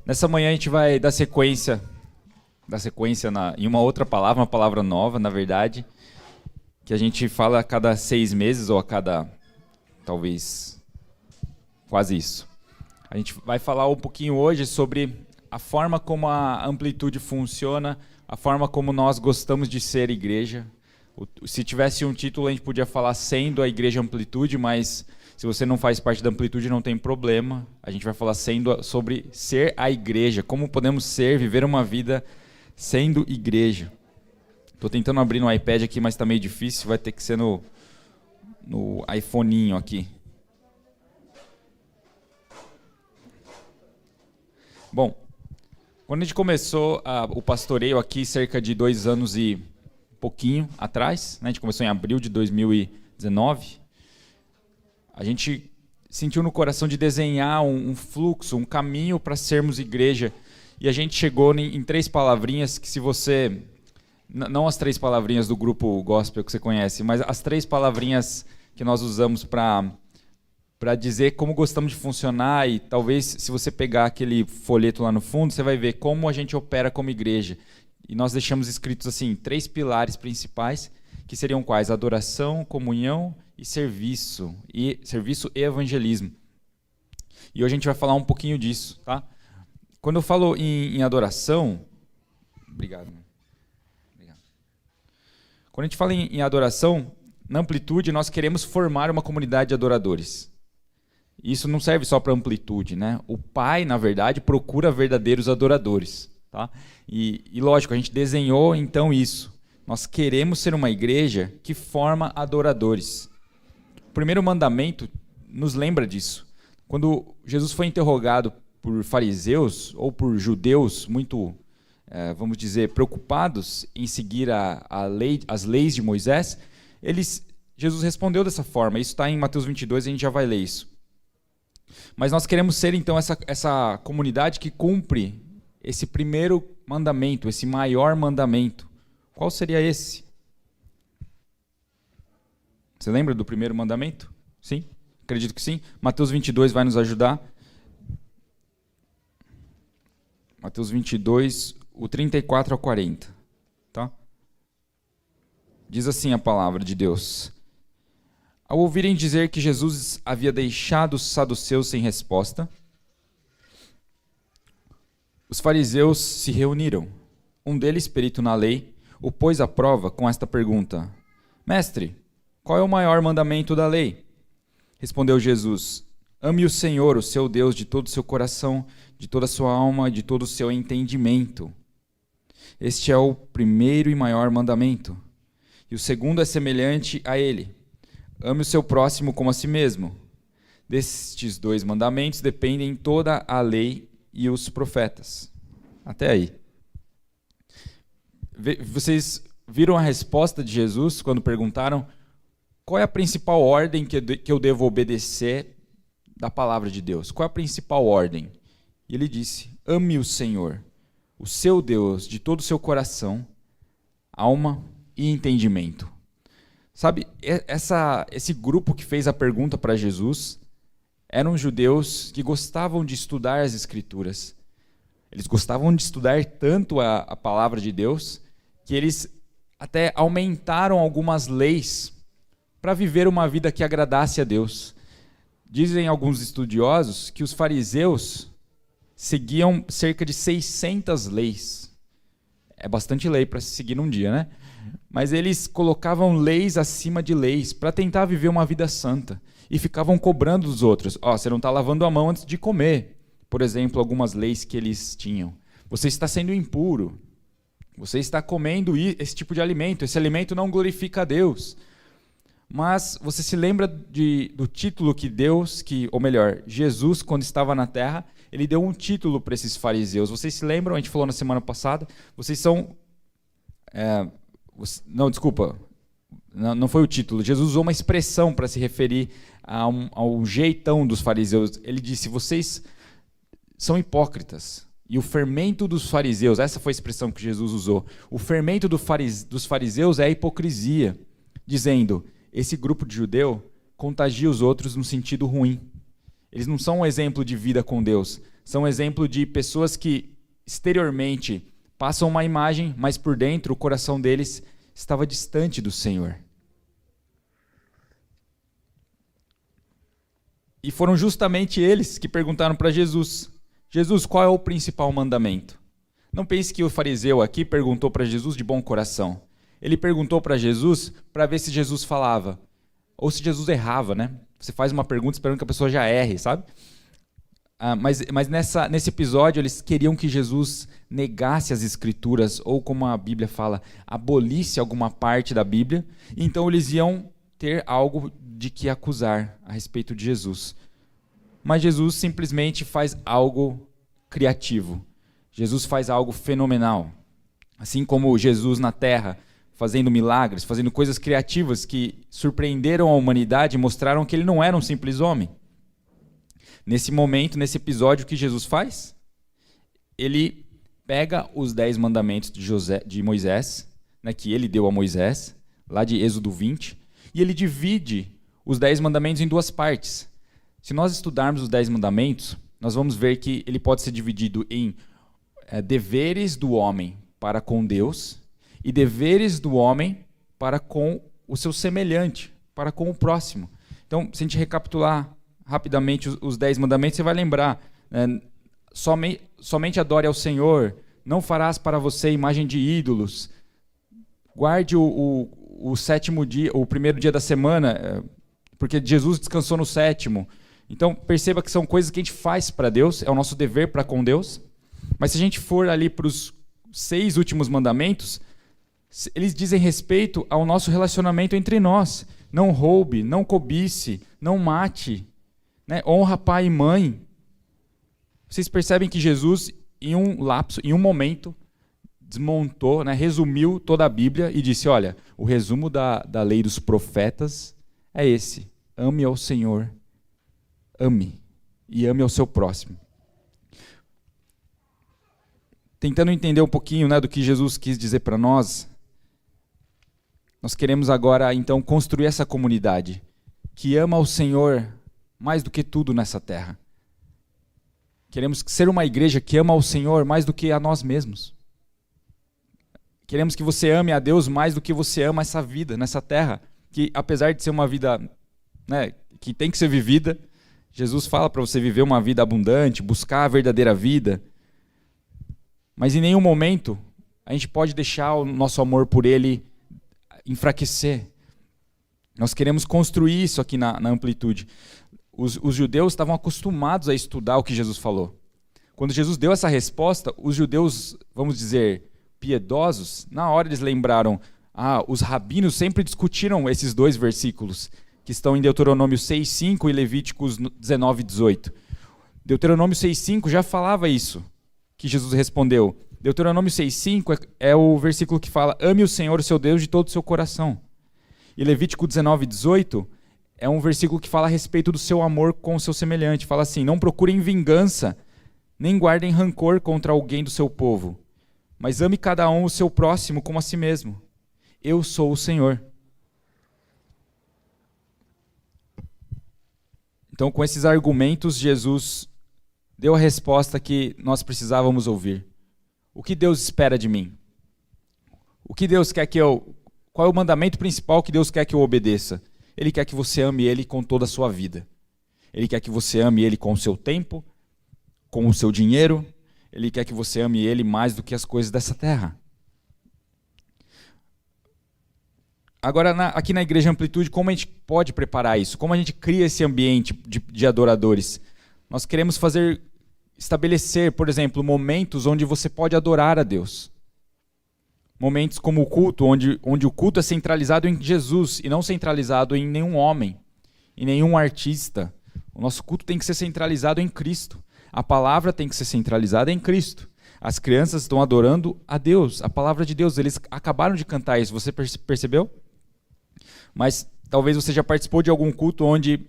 Nessa manhã a gente vai dar sequência em uma outra palavra, uma palavra nova, na verdade, que a gente fala a cada 6 meses ou a cada, talvez, quase isso. A gente vai falar um pouquinho hoje sobre a forma como a amplitude funciona, a forma como nós gostamos de ser igreja. Se tivesse um título, a gente podia falar sendo a igreja amplitude, mas se você não faz parte da amplitude, não tem problema. A gente vai falar sobre ser a igreja, como podemos ser, viver uma vida sendo igreja. Estou tentando abrir no iPad aqui, mas está meio difícil, vai ter que ser no iPhoneinho aqui. Bom, quando a gente começou o pastoreio aqui, cerca de 2 anos e pouquinho atrás, né? A gente começou em abril de 2019, a gente sentiu no coração de desenhar um fluxo, um caminho para sermos igreja. E a gente chegou em 3 palavrinhas que, se você... Não as 3 palavrinhas do grupo gospel que você conhece, mas as 3 palavrinhas que nós usamos para dizer como gostamos de funcionar. E talvez, se você pegar aquele folheto lá no fundo, você vai ver como a gente opera como igreja. E nós deixamos escritos assim 3 pilares principais, que seriam quais? Adoração, comunhão e serviço e evangelismo. E hoje a gente vai falar um pouquinho disso, tá? Quando eu falo em adoração... Obrigado. Quando a gente fala em adoração, na amplitude, nós queremos formar uma comunidade de adoradores. Isso não serve só para amplitude, né? O Pai, na verdade, procura verdadeiros adoradores, tá? E lógico, a gente desenhou então isso. Nós queremos ser uma igreja que forma adoradores. O primeiro mandamento nos lembra disso. Quando Jesus foi interrogado por fariseus ou por judeus muito, vamos dizer, preocupados em seguir as leis de Moisés, Jesus respondeu dessa forma. Isso está em Mateus 22, a gente já vai ler isso. Mas nós queremos ser então essa comunidade que cumpre esse primeiro mandamento, esse maior mandamento. Qual seria esse? Você lembra do primeiro mandamento? Sim? Acredito que sim. Mateus 22 vai nos ajudar. Mateus 22, o 34 ao 40. Tá? Diz assim a palavra de Deus. Ao ouvirem dizer que Jesus havia deixado os saduceus sem resposta, os fariseus se reuniram. Um deles, perito na lei, o pôs à prova com esta pergunta: Mestre, qual é o maior mandamento da lei? Respondeu Jesus: Ame o Senhor, o seu Deus, de todo o seu coração, de toda a sua alma, de todo o seu entendimento. Este é o primeiro e maior mandamento. E o segundo é semelhante a ele: ame o seu próximo como a si mesmo. Destes 2 mandamentos dependem toda a lei e os profetas. Até aí. Vocês viram a resposta de Jesus quando perguntaram qual é a principal ordem que eu devo obedecer da palavra de Deus? Qual é a principal ordem? E ele disse: ame o Senhor, o seu Deus, de todo o seu coração, alma e entendimento. Sabe, esse grupo que fez a pergunta para Jesus eram judeus que gostavam de estudar as Escrituras. Eles gostavam de estudar tanto a palavra de Deus que eles até aumentaram algumas leis para viver uma vida que agradasse a Deus. Dizem alguns estudiosos que os fariseus seguiam cerca de 600 leis. É bastante lei para se seguir num dia, né? Mas eles colocavam leis acima de leis para tentar viver uma vida santa. E ficavam cobrando dos outros. Você não está lavando a mão antes de comer. Por exemplo, algumas leis que eles tinham. Você está sendo impuro. Você está comendo esse tipo de alimento. Esse alimento não glorifica a Deus. Mas você se lembra do título que Jesus, quando estava na terra, ele deu um título para esses fariseus. Vocês se lembram? A gente falou na semana passada. Vocês são... Não, desculpa. Não foi o título. Jesus usou uma expressão para se referir ao jeitão dos fariseus. Ele disse: vocês são hipócritas. E o fermento dos fariseus, essa foi a expressão que Jesus usou. O fermento dos fariseus é a hipocrisia, dizendo: esse grupo de judeu contagia os outros no sentido ruim. Eles não são um exemplo de vida com Deus, são um exemplo de pessoas que exteriormente passam uma imagem, mas por dentro o coração deles estava distante do Senhor. E foram justamente eles que perguntaram para Jesus: Jesus, qual é o principal mandamento? Não pense que o fariseu aqui perguntou para Jesus de bom coração. Ele perguntou para Jesus para ver se Jesus falava. Ou se Jesus errava, né? Você faz uma pergunta esperando que a pessoa já erre, sabe? Mas nesse episódio eles queriam que Jesus negasse as escrituras, ou como a Bíblia fala, abolisse alguma parte da Bíblia. Então eles iam ter algo de que acusar a respeito de Jesus. Mas Jesus simplesmente faz algo criativo. Jesus faz algo fenomenal. Assim como Jesus na terra, fazendo milagres, fazendo coisas criativas que surpreenderam a humanidade e mostraram que ele não era um simples homem. Nesse momento, nesse episódio, o que Jesus faz? Ele pega os 10 mandamentos de Moisés, né, que ele deu a Moisés, lá de Êxodo 20, e ele divide os 10 mandamentos em 2 partes. Se nós estudarmos os 10 mandamentos, nós vamos ver que ele pode ser dividido em deveres do homem para com Deus e deveres do homem para com o seu semelhante, para com o próximo. Então, se a gente recapitular rapidamente os 10 mandamentos, você vai lembrar, somente adore ao Senhor, não farás para você imagem de ídolos, guarde o sétimo dia, o primeiro dia da semana, porque Jesus descansou no sétimo. Então, perceba que são coisas que a gente faz para Deus, é o nosso dever para com Deus. Mas se a gente for ali para os 6 últimos mandamentos, eles dizem respeito ao nosso relacionamento entre nós. Não roube, não cobice, não mate, né? Honra pai e mãe. Vocês percebem que Jesus, em um lapso, em um momento, desmontou, né, resumiu toda a Bíblia e disse: olha, o resumo da lei dos profetas é esse: ame ao Senhor, ame, e ame ao seu próximo. Tentando entender um pouquinho, né, do que Jesus quis dizer para nós, nós queremos agora, então, construir essa comunidade que ama ao Senhor mais do que tudo nessa terra. Queremos ser uma igreja que ama ao Senhor mais do que a nós mesmos. Queremos que você ame a Deus mais do que você ama essa vida, nessa terra, que apesar de ser uma vida, né, que tem que ser vivida, Jesus fala para você viver uma vida abundante, buscar a verdadeira vida, mas em nenhum momento a gente pode deixar o nosso amor por Ele enfraquecer. Nós queremos construir isso aqui na Amplitude. Os judeus estavam acostumados a estudar o que Jesus falou. Quando Jesus deu essa resposta, os judeus, vamos dizer, piedosos, na hora eles lembraram: os rabinos sempre discutiram esses 2 versículos, que estão em Deuteronômio 6:5 e Levíticos 19:18. Deuteronômio 6:5 já falava isso, que Jesus respondeu. Deuteronômio 6:5 é o versículo que fala: ame o Senhor, seu Deus, de todo o seu coração. E Levítico 19:18 é um versículo que fala a respeito do seu amor com o seu semelhante. Fala assim: não procurem vingança, nem guardem rancor contra alguém do seu povo, mas ame cada um o seu próximo como a si mesmo. Eu sou o Senhor. Então, com esses argumentos, Jesus deu a resposta que nós precisávamos ouvir. O que Deus espera de mim? O que Deus quer que eu... Qual é o mandamento principal que Deus quer que eu obedeça? Ele quer que você ame Ele com toda a sua vida. Ele quer que você ame Ele com o seu tempo, com o seu dinheiro. Ele quer que você ame Ele mais do que as coisas dessa terra. Agora, aqui na Igreja Amplitude, como a gente pode preparar isso? Como a gente cria esse ambiente de adoradores? Nós queremos estabelecer, por exemplo, momentos onde você pode adorar a Deus. Momentos como o culto, onde o culto é centralizado em Jesus e não centralizado em nenhum homem, em nenhum artista. O nosso culto tem que ser centralizado em Cristo. A palavra tem que ser centralizada em Cristo. As crianças estão adorando a Deus, a palavra de Deus. Eles acabaram de cantar isso, você percebeu? Mas talvez você já participou de algum culto onde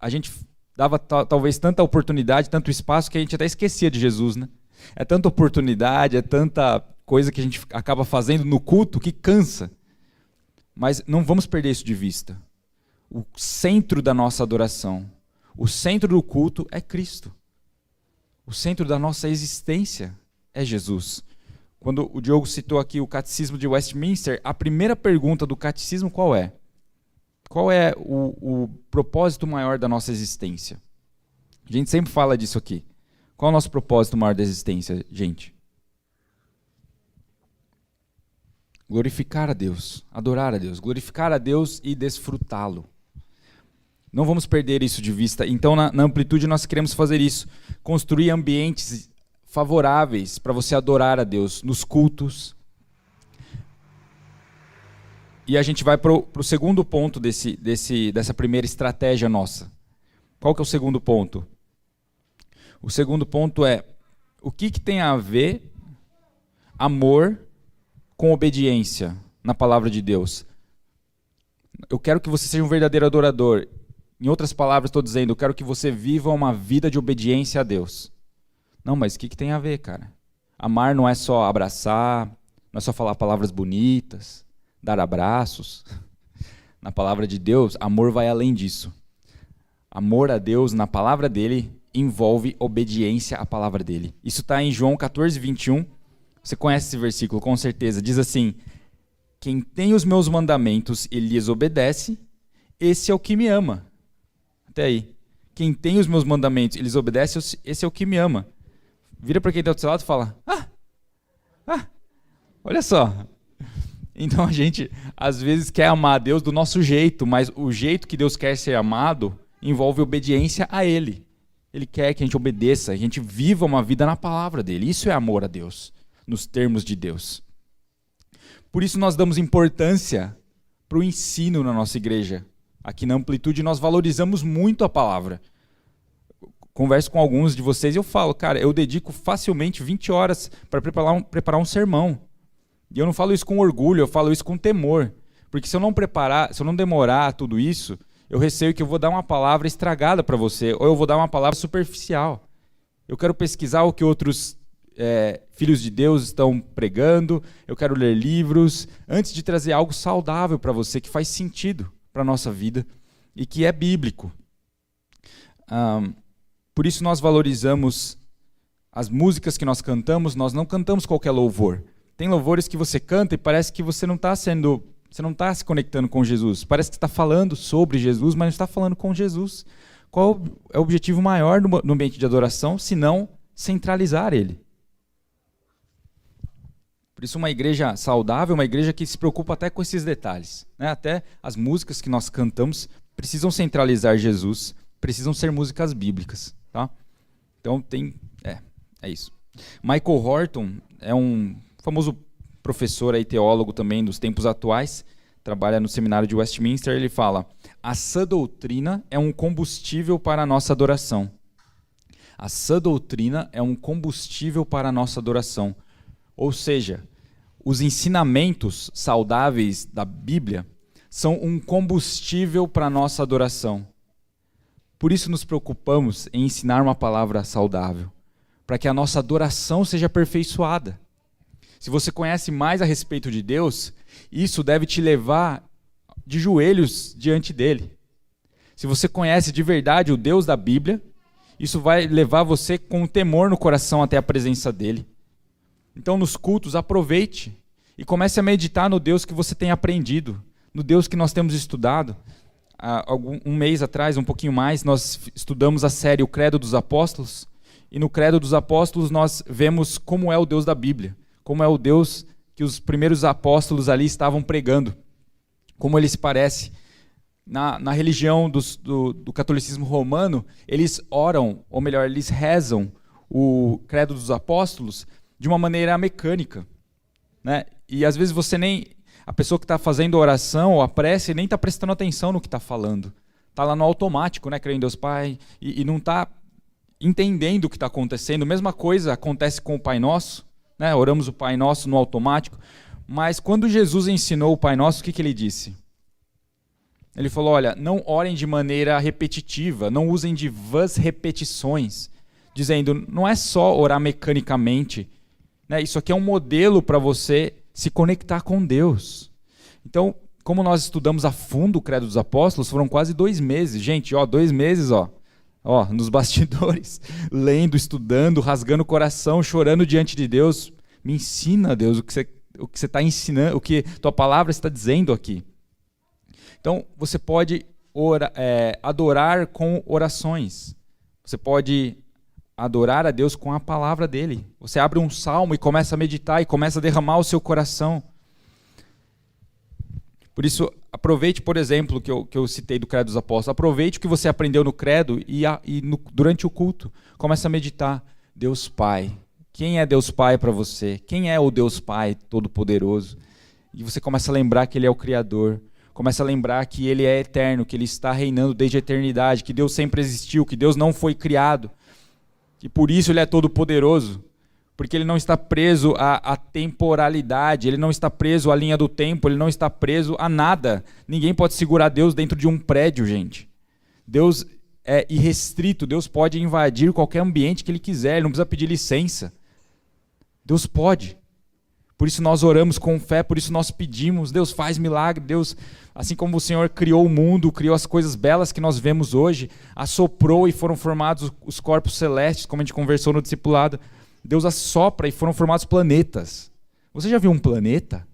a gente dava talvez tanta oportunidade, tanto espaço, que a gente até esquecia de Jesus, né? É tanta oportunidade, é tanta coisa que a gente acaba fazendo no culto que cansa. Mas não vamos perder isso de vista. O centro da nossa adoração, o centro do culto é Cristo. O centro da nossa existência é Jesus. Quando o Diogo citou aqui o Catecismo de Westminster, a primeira pergunta do Catecismo qual é? Qual é o propósito maior da nossa existência? A gente sempre fala disso aqui. Qual é o nosso propósito maior da existência, gente? Glorificar a Deus, adorar a Deus, glorificar a Deus e desfrutá-lo. Não vamos perder isso de vista. Então, na Amplitude, nós queremos fazer isso. Construir ambientes favoráveis para você adorar a Deus nos cultos. E a gente vai para o segundo ponto dessa primeira estratégia nossa. Qual que é o segundo ponto? O segundo ponto é, o que tem a ver amor com obediência na palavra de Deus? Eu quero que você seja um verdadeiro adorador. Em outras palavras, estou dizendo, eu quero que você viva uma vida de obediência a Deus. Não, mas o que tem a ver, cara? Amar não é só abraçar, não é só falar palavras bonitas, dar abraços. Na palavra de Deus, amor vai além disso. Amor a Deus, na palavra dele, envolve obediência à palavra dele. Isso está em João 14, 21. Você conhece esse versículo, com certeza. Diz assim, quem tem os meus mandamentos e lhes obedece, esse é o que me ama. Até aí. Quem tem os meus mandamentos e lhes obedece, esse é o que me ama. Vira para quem está do seu lado e fala, olha só. Então a gente, às vezes, quer amar a Deus do nosso jeito, mas o jeito que Deus quer ser amado envolve obediência a Ele. Ele quer que a gente obedeça, que a gente viva uma vida na palavra dEle. Isso é amor a Deus, nos termos de Deus. Por isso nós damos importância para o ensino na nossa igreja. Aqui na Amplitude nós valorizamos muito a palavra. Converso com alguns de vocês e eu falo, cara, eu dedico facilmente 20 horas para preparar um sermão. E eu não falo isso com orgulho, eu falo isso com temor. Porque se eu não demorar tudo isso, eu receio que eu vou dar uma palavra estragada para você, ou eu vou dar uma palavra superficial. Eu quero pesquisar o que outros filhos de Deus estão pregando, eu quero ler livros, antes de trazer algo saudável para você, que faz sentido para a nossa vida e que é bíblico. Por isso nós valorizamos as músicas que nós cantamos, nós não cantamos qualquer louvor. Tem louvores que você canta e parece que você não está se conectando com Jesus. Parece que está falando sobre Jesus, mas não está falando com Jesus. Qual é o objetivo maior no ambiente de adoração, se não centralizar Ele? Por isso uma igreja saudável, uma igreja que se preocupa até com esses detalhes. Né? Até as músicas que nós cantamos precisam centralizar Jesus, precisam ser músicas bíblicas. Tá? Então é isso. Michael Horton é um famoso professor e teólogo também dos tempos atuais, trabalha no seminário de Westminster, ele fala, a sã doutrina é um combustível para a nossa adoração. A sã doutrina é um combustível para a nossa adoração. Ou seja, os ensinamentos saudáveis da Bíblia são um combustível para a nossa adoração. Por isso nos preocupamos em ensinar uma palavra saudável, para que a nossa adoração seja aperfeiçoada. Se você conhece mais a respeito de Deus, isso deve te levar de joelhos diante dele. Se você conhece de verdade o Deus da Bíblia, isso vai levar você com temor no coração até a presença dele. Então, nos cultos, aproveite e comece a meditar no Deus que você tem aprendido, no Deus que nós temos estudado. Há um mês atrás, um pouquinho mais, nós estudamos a série O Credo dos Apóstolos, e no Credo dos Apóstolos nós vemos como é o Deus da Bíblia, como é o Deus que os primeiros apóstolos ali estavam pregando, como ele se parece. Na religião do catolicismo romano, eles oram, ou melhor, eles rezam o Credo dos Apóstolos de uma maneira mecânica. Né? E às vezes a pessoa que está fazendo a oração ou a prece nem está prestando atenção no que está falando. Está lá no automático, né? Crendo em Deus Pai, e não está entendendo o que está acontecendo. A mesma coisa acontece com o Pai Nosso. Né? Oramos o Pai Nosso no automático, mas quando Jesus ensinou o Pai Nosso, o que ele disse? Ele falou, olha, não orem de maneira repetitiva, não usem de vãs repetições, dizendo, não é só orar mecanicamente, né? Isso aqui é um modelo para você se conectar com Deus. Então, como nós estudamos a fundo o Credo dos Apóstolos, foram quase 2 meses, gente, 2 meses, nos bastidores, lendo, estudando, rasgando o coração, chorando diante de Deus. Me ensina, Deus, o que você está ensinando, o que tua palavra está dizendo aqui. Então, você pode adorar com orações. Você pode adorar a Deus com a palavra dele. Você abre um salmo e começa a meditar e começa a derramar o seu coração. Por isso, aproveite, por exemplo, que eu citei do Credo dos Apóstolos. Aproveite o que você aprendeu no Credo durante o culto. Comece a meditar. Deus Pai. Quem é Deus Pai para você? Quem é o Deus Pai Todo-Poderoso? E você começa a lembrar que Ele é o Criador. Começa a lembrar que Ele é eterno, que Ele está reinando desde a eternidade, que Deus sempre existiu, que Deus não foi criado. E por isso Ele é todo-poderoso. Porque Ele não está preso à temporalidade, Ele não está preso à linha do tempo, Ele não está preso a nada. Ninguém pode segurar Deus dentro de um prédio, gente. Deus é irrestrito, Deus pode invadir qualquer ambiente que Ele quiser, Ele não precisa pedir licença. Deus pode. Por isso nós oramos com fé, por isso nós pedimos, Deus faz milagre, Deus, assim como o Senhor criou o mundo, criou as coisas belas que nós vemos hoje, assoprou e foram formados os corpos celestes, como a gente conversou no discipulado, Deus assopra e foram formados planetas. Você já viu um planeta?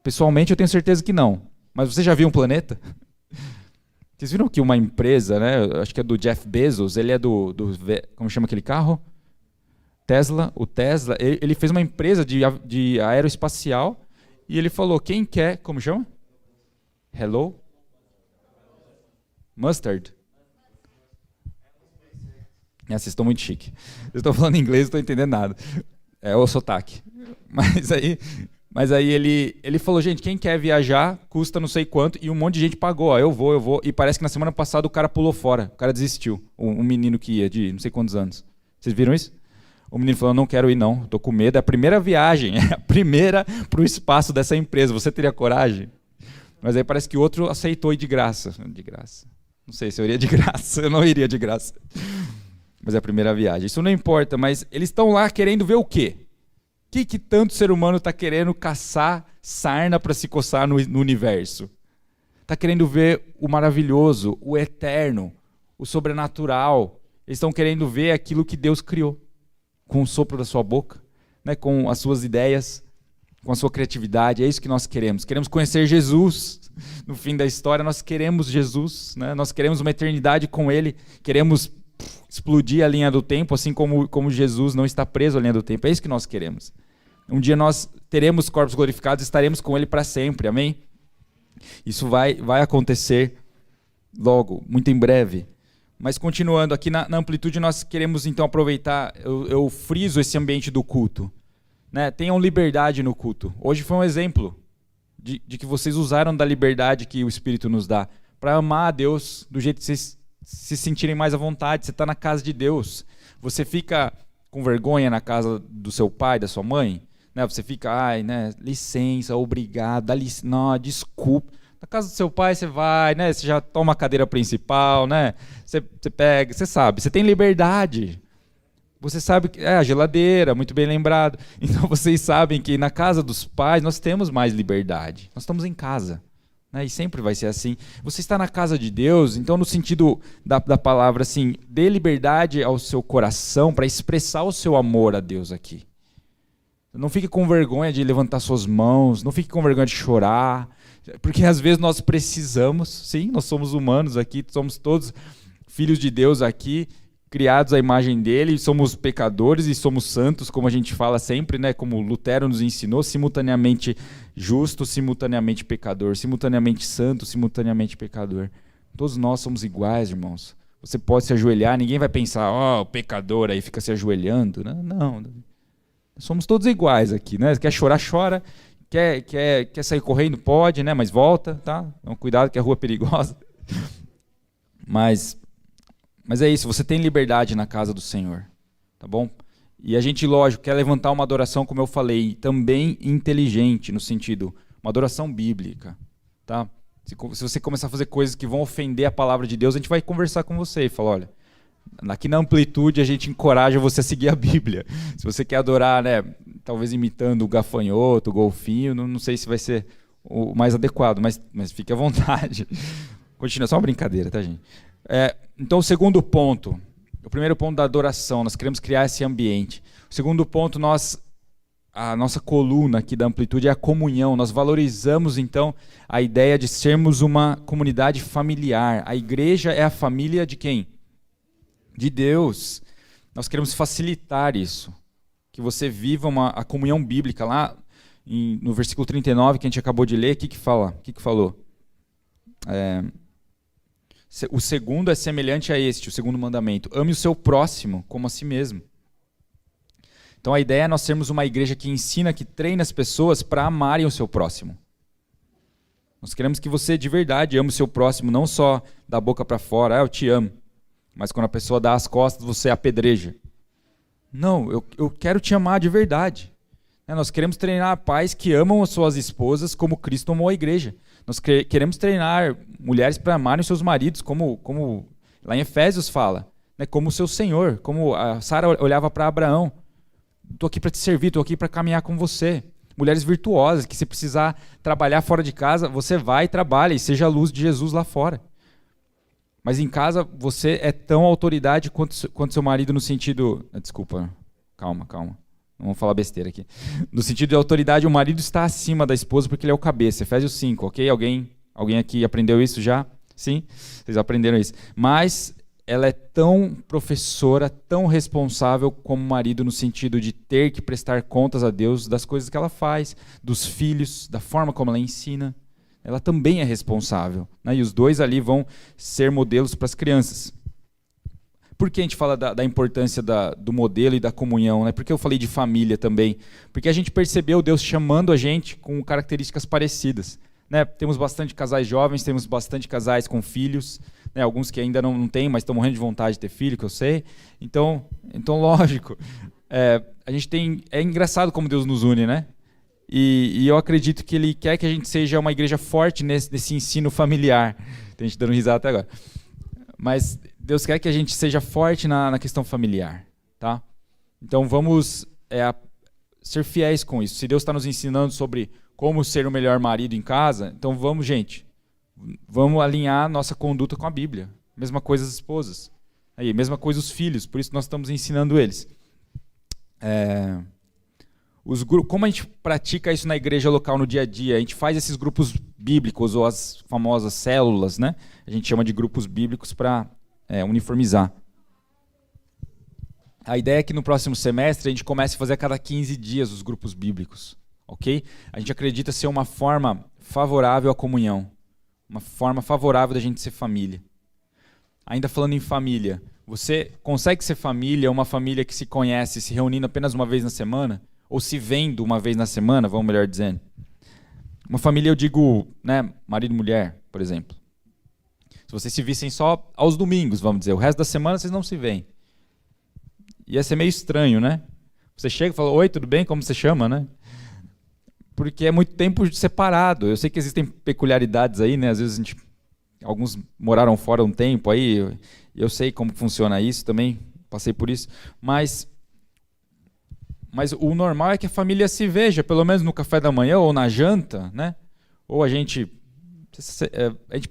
Pessoalmente eu tenho certeza que não, mas você já viu um planeta? Vocês viram que uma empresa, né, acho que é do Jeff Bezos, ele é como chama aquele carro? Tesla, o Tesla, ele fez uma empresa de aeroespacial e ele falou, quem quer, como chama? Hello? Mustard. Vocês estão muito chique. Vocês estão falando inglês, não estou entendendo nada. É o sotaque. Mas aí ele falou, gente, quem quer viajar, custa não sei quanto, e um monte de gente pagou, eu vou. E parece que na semana passada o cara pulou fora, o cara desistiu, um menino que ia de não sei quantos anos. Vocês viram isso? O menino falou, não quero ir não, estou com medo, é a primeira viagem, é a primeira para o espaço dessa empresa, você teria coragem? Mas aí parece que o outro aceitou ir de graça. De graça. Não sei se eu iria de graça, eu não iria de graça. Mas é a primeira viagem. Isso não importa, mas eles estão lá querendo ver o quê? O que tanto ser humano está querendo caçar sarna para se coçar no universo? Está querendo ver o maravilhoso, o eterno, o sobrenatural. Eles estão querendo ver aquilo que Deus criou. Com o sopro da sua boca, né, com as suas ideias, com a sua criatividade. É isso que nós queremos. Queremos conhecer Jesus. No fim da história, nós queremos Jesus. Né? Nós queremos uma eternidade com Ele. Queremos explodir a linha do tempo, assim como Jesus não está preso à linha do tempo. É isso que nós queremos. Um dia nós teremos corpos glorificados e estaremos com Ele para sempre. Amém? Isso vai acontecer logo, muito em breve. Mas continuando, aqui na amplitude nós queremos então aproveitar, eu friso esse ambiente do culto. Né? Tenham liberdade no culto. Hoje foi um exemplo de que vocês usaram da liberdade que o Espírito nos dá para amar a Deus do jeito que vocês se sentirem mais à vontade. Você está na casa de Deus. Você fica com vergonha na casa do seu pai, da sua mãe? Né? Você fica, né, licença, obrigado, não, desculpa. Na casa do seu pai você vai, né? Você já toma a cadeira principal, né? Você pega, você sabe, você tem liberdade. Você sabe que a geladeira, muito bem lembrado. Então vocês sabem que na casa dos pais nós temos mais liberdade. Nós estamos em casa, né? E sempre vai ser assim. Você está na casa de Deus, então no sentido da palavra assim, dê liberdade ao seu coração para expressar o seu amor a Deus aqui. Não fique com vergonha de levantar suas mãos, não fique com vergonha de chorar. Porque às vezes nós precisamos, sim, nós somos humanos aqui, somos todos filhos de Deus aqui, criados à imagem dele, somos pecadores e somos santos, como a gente fala sempre, né? Como Lutero nos ensinou, simultaneamente justo, simultaneamente pecador, simultaneamente santo, simultaneamente pecador. Todos nós somos iguais, irmãos. Você pode se ajoelhar, ninguém vai pensar, o pecador aí fica se ajoelhando. Não, somos todos iguais aqui, né? Quer chorar, chora. Quer sair correndo? Pode, né? Mas volta, tá? Então, cuidado que a rua é perigosa. Mas é isso, você tem liberdade na casa do Senhor, tá bom? E a gente, lógico, quer levantar uma adoração, como eu falei, também inteligente, no sentido, uma adoração bíblica, tá? Se você começar a fazer coisas que vão ofender a palavra de Deus, a gente vai conversar com você e falar, olha, aqui na amplitude a gente encoraja você a seguir a Bíblia. Se você quer adorar, né, talvez imitando o gafanhoto, o golfinho, não sei se vai ser o mais adequado, mas fique à vontade. Continua, só uma brincadeira, tá, gente? Então, o segundo ponto, o primeiro ponto da adoração, nós queremos criar esse ambiente. O segundo ponto, a nossa coluna aqui da amplitude é a comunhão. Nós valorizamos, então, a ideia de sermos uma comunidade familiar. A igreja é a família de quem? De Deus. Nós queremos facilitar isso. Que você viva a comunhão bíblica. Lá no versículo 39, que a gente acabou de ler, o que fala? O que falou? O segundo é semelhante a este, o segundo mandamento. Ame o seu próximo como a si mesmo. Então a ideia é nós sermos uma igreja que ensina, que treina as pessoas para amarem o seu próximo. Nós queremos que você de verdade ame o seu próximo, não só da boca para fora, eu te amo. Mas quando a pessoa dá as costas, você apedreja. Não, eu quero te amar de verdade. Nós queremos treinar pais que amam as suas esposas como Cristo amou a igreja. Nós queremos treinar mulheres para amarem os seus maridos, como lá em Efésios fala, como o seu Senhor, como a Sara olhava para Abraão. Estou aqui para te servir, estou aqui para caminhar com você. Mulheres virtuosas, que se precisar trabalhar fora de casa, você vai e trabalha e seja a luz de Jesus lá fora. Mas em casa você é tão autoridade quanto seu marido no sentido... Desculpa, calma. Não vamos falar besteira aqui. No sentido de autoridade, o marido está acima da esposa porque ele é o cabeça. Efésios 5, ok? Alguém aqui aprendeu isso já? Sim? Vocês aprenderam isso. Mas ela é tão professora, tão responsável como o marido no sentido de ter que prestar contas a Deus das coisas que ela faz, dos filhos, da forma como ela ensina. Ela também é responsável. E os dois ali vão ser modelos para as crianças. Por que a gente fala da importância do modelo e da comunhão? Por que eu falei de família também? Porque a gente percebeu Deus chamando a gente com características parecidas. Temos bastante casais jovens, temos bastante casais com filhos, alguns que ainda não têm, mas estão morrendo de vontade de ter filho, que eu sei. Então lógico, a gente tem... É engraçado como Deus nos une, né? E eu acredito que Ele quer que a gente seja uma igreja forte nesse ensino familiar. Tem gente dando risada até agora. Mas Deus quer que a gente seja forte na questão familiar. Tá? Então vamos ser fiéis com isso. Se Deus está nos ensinando sobre como ser o melhor marido em casa, então vamos alinhar nossa conduta com a Bíblia. Mesma coisa as esposas. Mesma coisa os filhos, por isso nós estamos ensinando eles. Como a gente pratica isso na igreja local no dia a dia? A gente faz esses grupos bíblicos, ou as famosas células, né? A gente chama de grupos bíblicos para uniformizar. A ideia é que no próximo semestre a gente comece a fazer a cada 15 dias os grupos bíblicos. Ok? A gente acredita ser uma forma favorável à comunhão. Uma forma favorável da gente ser família. Ainda falando em família, você consegue ser família, uma família que se conhece se reunindo apenas uma vez na semana? Ou se vendo uma vez na semana, vamos melhor dizendo. Uma família, eu digo, marido e mulher, por exemplo. Se vocês se vissem só aos domingos, vamos dizer, o resto da semana vocês não se veem. Ia ser meio estranho, né? Você chega e fala, oi, tudo bem? Como você chama, né? Porque é muito tempo separado. Eu sei que existem peculiaridades aí, né? Às vezes alguns moraram fora um tempo aí, eu sei como funciona isso também, passei por isso, mas o normal é que a família se veja, pelo menos no café da manhã ou na janta, né? Ou a gente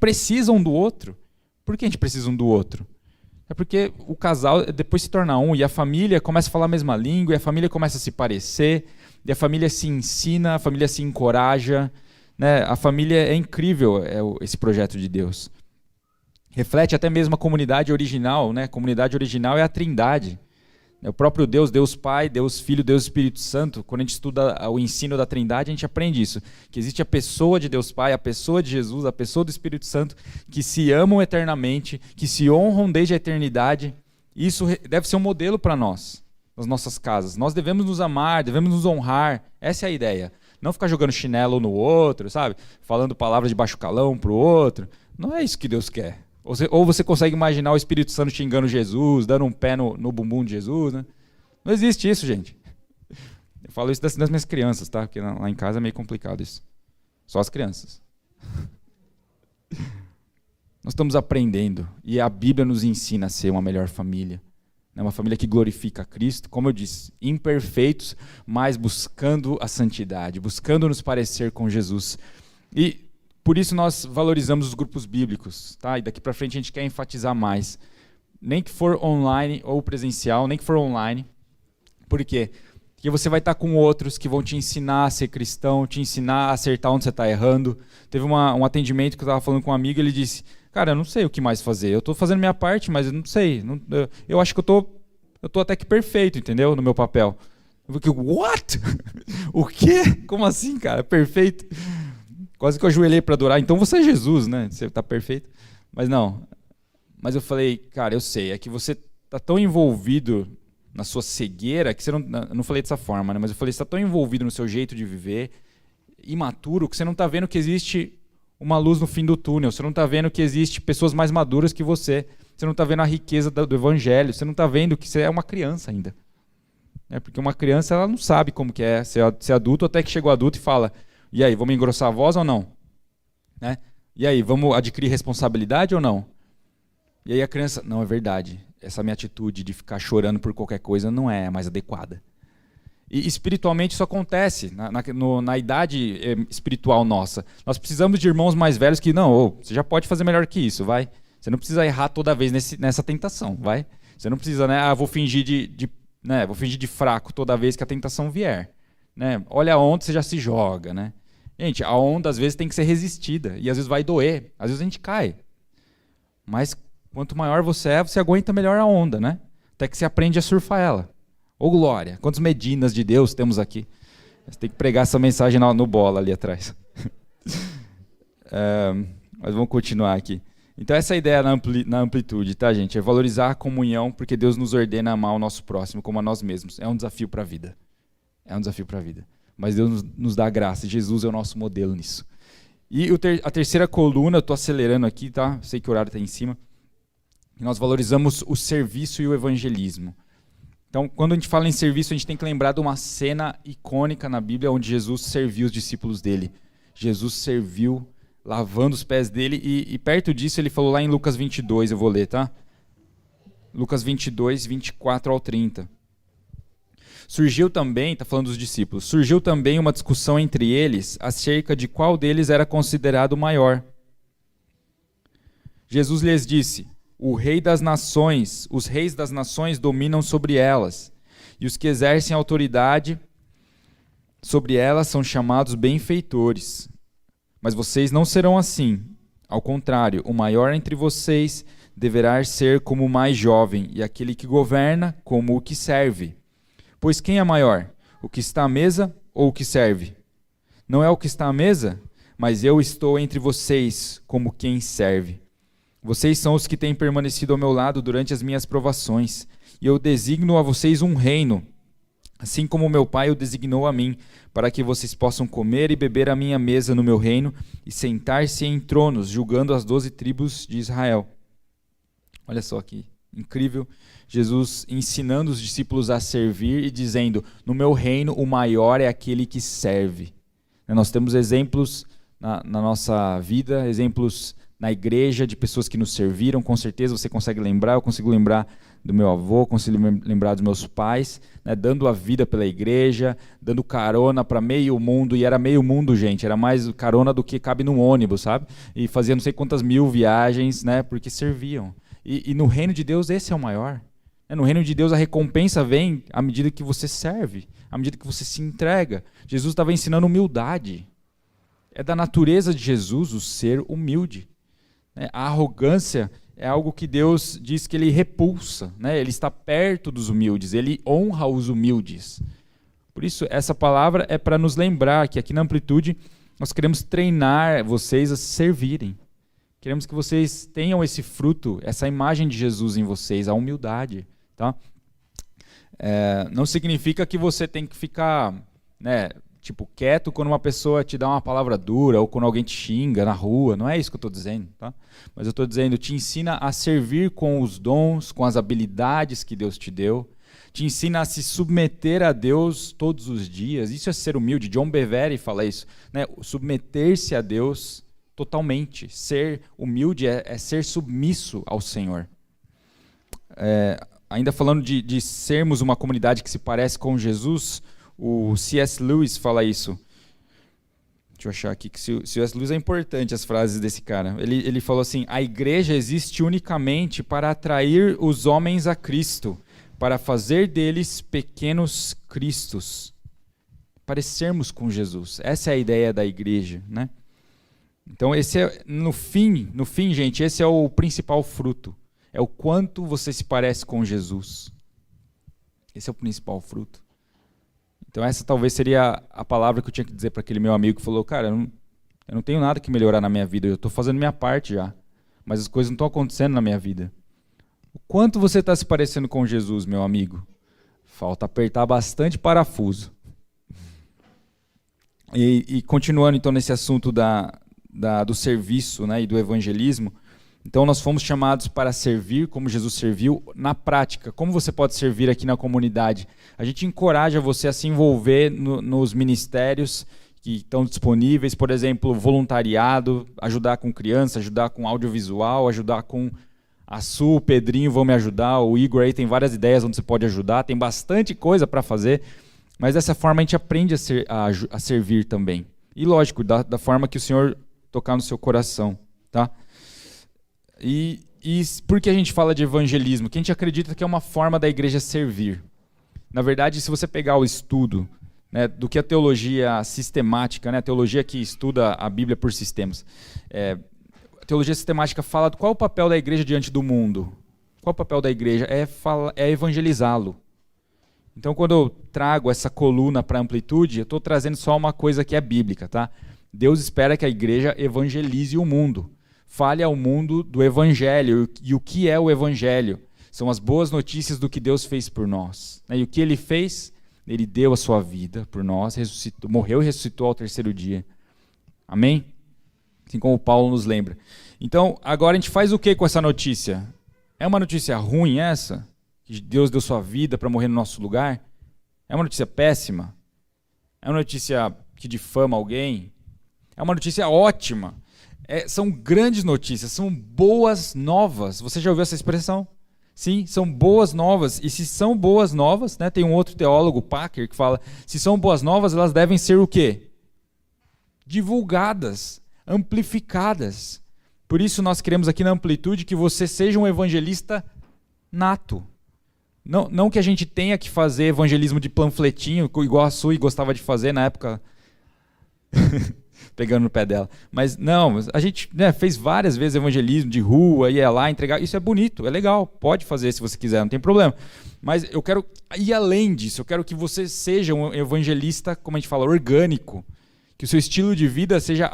precisa um do outro. Por que a gente precisa um do outro? É porque o casal depois se torna um, e a família começa a falar a mesma língua, e a família começa a se parecer, e a família se ensina, a família se encoraja, né? A família é incrível, esse projeto de Deus. Reflete até mesmo a comunidade original, né? A comunidade original é a Trindade. O próprio Deus, Deus Pai, Deus Filho, Deus Espírito Santo. Quando a gente estuda o ensino da Trindade, a gente aprende isso. Que existe a pessoa de Deus Pai, a pessoa de Jesus, a pessoa do Espírito Santo, que se amam eternamente, que se honram desde a eternidade. Isso deve ser um modelo para nós, nas nossas casas. Nós devemos nos amar, devemos nos honrar. Essa é a ideia. Não ficar jogando chinelo no outro, sabe? Falando palavras de baixo calão para o outro. Não é isso que Deus quer. Ou você consegue imaginar o Espírito Santo xingando Jesus, dando um pé no bumbum de Jesus, né? Não existe isso, gente. Eu falo isso das minhas crianças, tá? Porque lá em casa é meio complicado isso. Só as crianças. Nós estamos aprendendo, e a Bíblia nos ensina a ser uma melhor família. Uma família que glorifica a Cristo, como eu disse, imperfeitos, mas buscando a santidade, buscando nos parecer com Jesus. E por isso nós valorizamos os grupos bíblicos, tá? E daqui para frente a gente quer enfatizar mais. nem que for online ou presencial, nem que for online. Por quê? Porque você vai estar com outros que vão te ensinar a ser cristão, te ensinar a acertar onde você está errando. Teve um atendimento que eu estava falando com um amigo, ele disse, cara, eu não sei o que mais fazer. Eu estou fazendo minha parte, mas eu não sei. Eu acho que eu tô até que perfeito, entendeu? No meu papel. Eu fiquei, what? O quê? Como assim, cara? Perfeito? Quase que eu ajoelhei para adorar. Então você é Jesus, né? Você está perfeito. Mas não. Mas eu falei, cara, eu sei. É que você está tão envolvido na sua cegueira, que você não... Eu não falei dessa forma, né? Mas eu falei, você está tão envolvido no seu jeito de viver, imaturo, que você não está vendo que existe uma luz no fim do túnel. Você não está vendo que existe pessoas mais maduras que você. Você não está vendo a riqueza do evangelho. Você não está vendo que você é uma criança ainda. Porque uma criança ela não sabe como que é ser adulto, até que chegou adulto e fala, e aí, vamos engrossar a voz ou não? Né? E aí, vamos adquirir responsabilidade ou não? E aí a criança, não, é verdade, essa minha atitude de ficar chorando por qualquer coisa não é mais adequada. E espiritualmente isso acontece, na idade espiritual nossa. Nós precisamos de irmãos mais velhos que, não, você já pode fazer melhor que isso, vai. Você não precisa errar toda vez nessa tentação, vai. Você não precisa, vou fingir vou fingir de fraco toda vez que a tentação vier. Né? Olha a onda, você já se joga. Né? Gente, a onda às vezes tem que ser resistida, e às vezes vai doer, às vezes a gente cai. Mas quanto maior você é, você aguenta melhor a onda, né? Até que você aprende a surfar ela. Ô glória, quantos Medinas de Deus temos aqui? Você tem que pregar essa mensagem no bola ali atrás. Mas vamos continuar aqui. Então essa ideia na amplitude, tá, gente? É valorizar a comunhão, porque Deus nos ordena a amar o nosso próximo como a nós mesmos. É um desafio para a vida. É um desafio para a vida. Mas Deus nos dá graça. Jesus é o nosso modelo nisso. E a terceira coluna, eu estou acelerando aqui, tá? Sei que o horário está em cima. Nós valorizamos o serviço e o evangelismo. Então, quando a gente fala em serviço, a gente tem que lembrar de uma cena icônica na Bíblia onde Jesus serviu os discípulos dele. Jesus serviu lavando os pés dele, e perto disso ele falou lá em Lucas 22, eu vou ler, tá? Lucas 22, 24 ao 30. Surgiu também, está falando dos discípulos, surgiu também uma discussão entre eles acerca de qual deles era considerado o maior. Jesus lhes disse, os reis das nações dominam sobre elas, e os que exercem autoridade sobre elas são chamados benfeitores. Mas vocês não serão assim. Ao contrário, o maior entre vocês deverá ser como o mais jovem, e aquele que governa como o que serve. Pois quem é maior, o que está à mesa ou o que serve? Não é o que está à mesa, mas eu estou entre vocês como quem serve. Vocês são os que têm permanecido ao meu lado durante as minhas provações, e eu designo a vocês um reino, assim como meu Pai o designou a mim, para que vocês possam comer e beber à minha mesa no meu reino e sentar-se em tronos, julgando as 12 tribos de Israel. Olha só que incrível, Jesus ensinando os discípulos a servir e dizendo, no meu reino o maior é aquele que serve. Nós temos exemplos na nossa vida, exemplos na igreja de pessoas que nos serviram, com certeza você consegue lembrar, eu consigo lembrar do meu avô, consigo lembrar dos meus pais, né, dando a vida pela igreja, dando carona para meio mundo, e era meio mundo, gente, era mais carona do que cabe num ônibus, sabe? E fazia não sei quantas mil viagens, né, porque serviam. E no reino de Deus esse é o maior. No reino de Deus a recompensa vem à medida que você serve, à medida que você se entrega. Jesus estava ensinando humildade. É da natureza de Jesus o ser humilde. A arrogância é algo que Deus diz que ele repulsa, né? Ele está perto dos humildes, ele honra os humildes. Por isso, essa palavra é para nos lembrar que aqui na Amplitude nós queremos treinar vocês a servirem. Queremos que vocês tenham esse fruto, essa imagem de Jesus em vocês, a humildade. Tá? Não significa que você tem que ficar quieto quando uma pessoa te dá uma palavra dura ou quando alguém te xinga na rua. Não é isso que eu estou dizendo. Tá? Mas eu estou dizendo, te ensina a servir com os dons, com as habilidades que Deus te deu. Te ensina a se submeter a Deus todos os dias. Isso é ser humilde. John Bevere fala isso. Né? Submeter-se a Deus totalmente. Ser humilde é ser submisso ao Senhor. Ainda falando de sermos uma comunidade que se parece com Jesus, o C.S. Lewis fala isso. Deixa eu achar aqui que C.S. Lewis é importante as frases desse cara. Ele falou assim: a igreja existe unicamente para atrair os homens a Cristo, para fazer deles pequenos cristos, parecermos com Jesus. Essa é a ideia da igreja, né? Então, esse é, no fim, gente, esse é o principal fruto. É o quanto você se parece com Jesus. Esse é o principal fruto. Então, essa talvez seria a palavra que eu tinha que dizer para aquele meu amigo que falou: cara, eu não tenho nada que melhorar na minha vida, eu estou fazendo minha parte já, mas as coisas não estão acontecendo na minha vida. O quanto você está se parecendo com Jesus, meu amigo? Falta apertar bastante parafuso. E continuando então nesse assunto do serviço, né, e do evangelismo, então nós fomos chamados para servir como Jesus serviu na prática. Como você pode servir aqui na comunidade? A gente encoraja você a se envolver nos ministérios que estão disponíveis, por exemplo, voluntariado, ajudar com criança, ajudar com audiovisual, ajudar com a Su, o Pedrinho vão me ajudar, o Igor aí tem várias ideias onde você pode ajudar, tem bastante coisa para fazer, mas dessa forma a gente aprende a servir também. E lógico, da forma que o Senhor tocar no seu coração, tá? E por que a gente fala de evangelismo? Que a gente acredita que é uma forma da igreja servir. Na verdade, se você pegar o estudo, né, do que a teologia sistemática, né, a teologia que estuda a Bíblia por sistemas, a teologia sistemática fala qual é o papel da igreja diante do mundo. Qual é o papel da igreja? É evangelizá-lo. Então, quando eu trago essa coluna para a amplitude, eu estou trazendo só uma coisa que é bíblica, tá? Deus espera que a igreja evangelize o mundo. Fale ao mundo do evangelho. E o que é o evangelho? São as boas notícias do que Deus fez por nós. E o que ele fez? Ele deu a sua vida por nós, morreu e ressuscitou ao terceiro dia. Amém? Assim como Paulo nos lembra. Então, agora a gente faz o que com essa notícia? É uma notícia ruim essa? Que Deus deu sua vida para morrer no nosso lugar? É uma notícia péssima? É uma notícia que difama alguém? É uma notícia ótima. São grandes notícias, são boas novas. Você já ouviu essa expressão? Sim, são boas novas. E se são boas novas, né, tem um outro teólogo, Packer, que fala, se são boas novas, elas devem ser o quê? Divulgadas, amplificadas. Por isso nós queremos aqui na Amplitude que você seja um evangelista nato. Não que a gente tenha que fazer evangelismo de panfletinho, igual a Sui gostava de fazer na época... pegando no pé dela. Mas não, a gente, né, fez várias vezes evangelismo de rua, ia lá entregar. Isso é bonito, é legal, pode fazer se você quiser, não tem problema. Mas eu quero ir além disso, eu quero que você seja um evangelista, como a gente fala, orgânico. Que o seu estilo de vida seja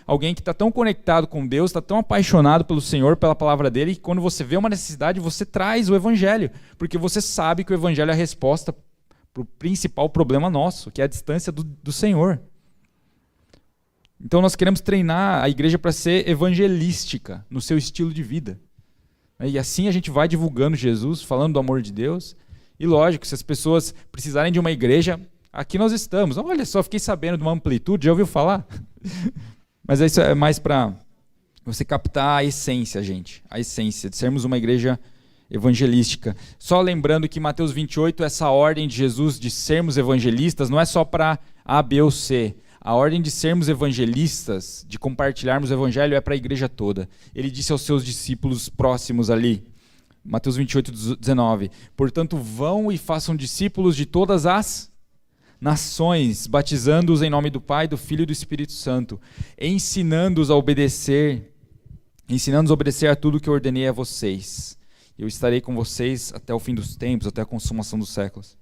alguém que está tão conectado com Deus, está tão apaixonado pelo Senhor, pela palavra dele, que quando você vê uma necessidade, você traz o evangelho. Porque você sabe que o evangelho é a resposta para o principal problema nosso, que é a distância do Senhor. Então nós queremos treinar a igreja para ser evangelística no seu estilo de vida. E assim a gente vai divulgando Jesus, falando do amor de Deus. E lógico, se as pessoas precisarem de uma igreja, aqui nós estamos. Olha só, fiquei sabendo de uma Amplitude, já ouviu falar? Mas isso é mais para você captar a essência, gente. A essência de sermos uma igreja evangelística. Só lembrando que em Mateus 28, essa ordem de Jesus de sermos evangelistas não é só para A, B ou C. A ordem de sermos evangelistas, de compartilharmos o evangelho, é para a igreja toda. Ele disse aos seus discípulos próximos ali, Mateus 28, 19, portanto, vão e façam discípulos de todas as nações, batizando-os em nome do Pai, do Filho e do Espírito Santo, ensinando-os a obedecer a tudo que eu ordenei a vocês. Eu estarei com vocês até o fim dos tempos, até a consumação dos séculos.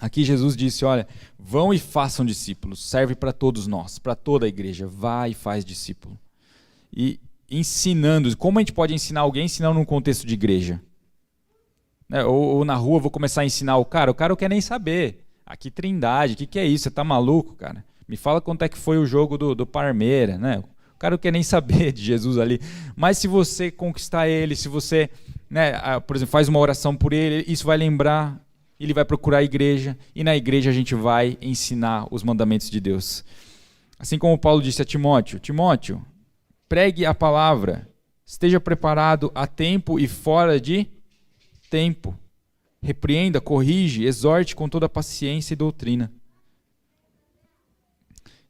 Aqui Jesus disse, olha, vão e façam discípulos, serve para todos nós, para toda a igreja, vai e faz discípulo. E ensinando, como a gente pode ensinar alguém ensinando num contexto de igreja? Né? Ou na rua eu vou começar a ensinar o cara não quer nem saber. Aqui Trindade, o que é isso? Você tá maluco, cara? Me fala quanto é que foi o jogo do Parmeira, né? O cara não quer nem saber de Jesus ali. Mas se você conquistar ele, se você, né, por exemplo, faz uma oração por ele, isso vai lembrar... Ele vai procurar a igreja, e na igreja a gente vai ensinar os mandamentos de Deus. Assim como Paulo disse a Timóteo, Timóteo, pregue a palavra, esteja preparado a tempo e fora de tempo. Repreenda, corrige, exorte com toda paciência e doutrina.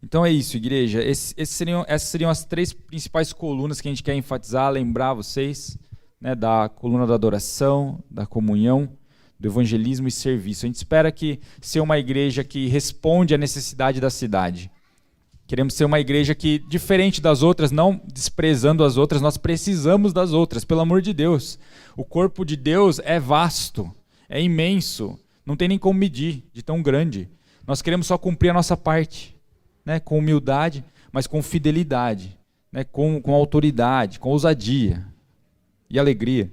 Então é isso, igreja. Essas seriam as 3 principais colunas que a gente quer enfatizar, lembrar vocês, né, da coluna da adoração, da comunhão, do evangelismo e serviço. A gente espera que ser uma igreja que responde à necessidade da cidade. Queremos ser uma igreja que, diferente das outras, não desprezando as outras, nós precisamos das outras, pelo amor de Deus. O corpo de Deus é vasto, é imenso, não tem nem como medir de tão grande. Nós queremos só cumprir a nossa parte, né, com humildade, mas com fidelidade, né, com autoridade, com ousadia e alegria.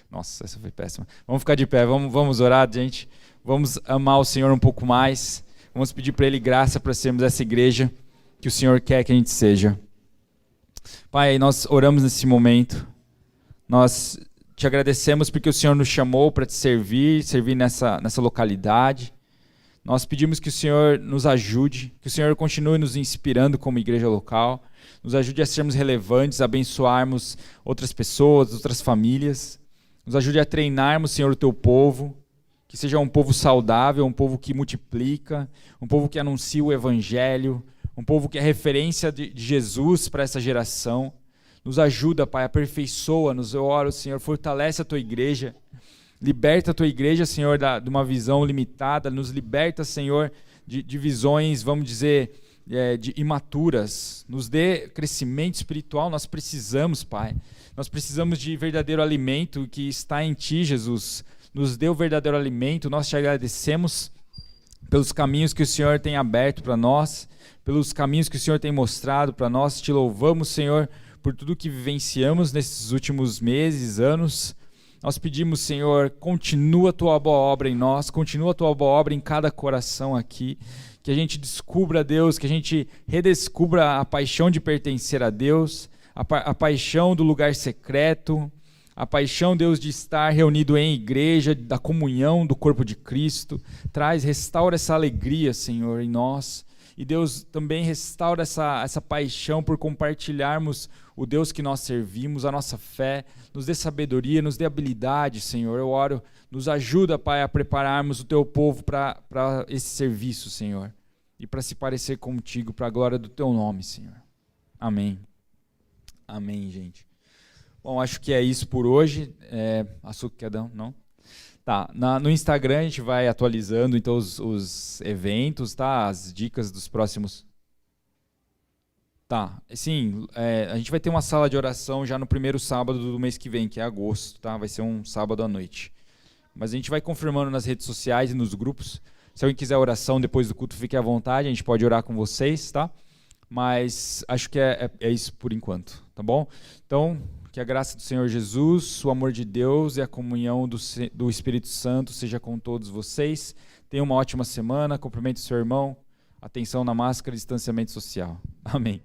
Nossa, essa foi péssima. Vamos ficar de pé, vamos orar, gente. Vamos amar o Senhor um pouco mais. Vamos pedir para Ele graça para sermos essa igreja que o Senhor quer que a gente seja. Pai, nós oramos nesse momento. Nós te agradecemos porque o Senhor nos chamou para te servir nessa localidade. Nós pedimos que o Senhor nos ajude, que o Senhor continue nos inspirando como igreja local, nos ajude a sermos relevantes, a abençoarmos outras pessoas, outras famílias. Nos ajude a treinarmos, Senhor, o teu povo, que seja um povo saudável, um povo que multiplica, um povo que anuncia o evangelho, um povo que é referência de Jesus para essa geração. Nos ajuda, Pai, aperfeiçoa-nos. Eu oro, Senhor, fortalece a tua igreja, liberta a tua igreja, Senhor, de uma visão limitada, nos liberta, Senhor, de visões, vamos dizer, de imaturas, nos dê crescimento espiritual, nós precisamos, Pai. Nós precisamos de verdadeiro alimento que está em Ti, Jesus. Nos dê o verdadeiro alimento, nós te agradecemos pelos caminhos que o Senhor tem aberto para nós, pelos caminhos que o Senhor tem mostrado para nós. Te louvamos, Senhor, por tudo que vivenciamos nesses últimos meses, anos. Nós pedimos, Senhor, continua a Tua boa obra em nós, continua a Tua boa obra em cada coração aqui, que a gente descubra, Deus, que a gente redescubra a paixão de pertencer a Deus, a paixão do lugar secreto, a paixão, Deus, de estar reunido em igreja, da comunhão do corpo de Cristo. Restaura essa alegria, Senhor, em nós. E Deus também restaura essa paixão por compartilharmos o Deus que nós servimos, a nossa fé. Nos dê sabedoria, nos dê habilidade, Senhor. Eu oro, nos ajuda, Pai, a prepararmos o Teu povo para esse serviço, Senhor. E para se parecer contigo, para a glória do Teu nome, Senhor. Amém. Amém, gente. Bom, acho que é isso por hoje. Açúcar, quer dar? Não? Tá, no Instagram a gente vai atualizando então os eventos, tá? As dicas dos próximos. Tá, sim, a gente vai ter uma sala de oração já no primeiro sábado do mês que vem, que é agosto, tá? Vai ser um sábado à noite. Mas a gente vai confirmando nas redes sociais e nos grupos. Se alguém quiser oração depois do culto, fique à vontade, a gente pode orar com vocês, tá? Mas acho que é isso por enquanto, tá bom? Então, que a graça do Senhor Jesus, o amor de Deus e a comunhão do Espírito Santo seja com todos vocês. Tenham uma ótima semana, cumprimente o seu irmão, atenção na máscara e distanciamento social. Amém.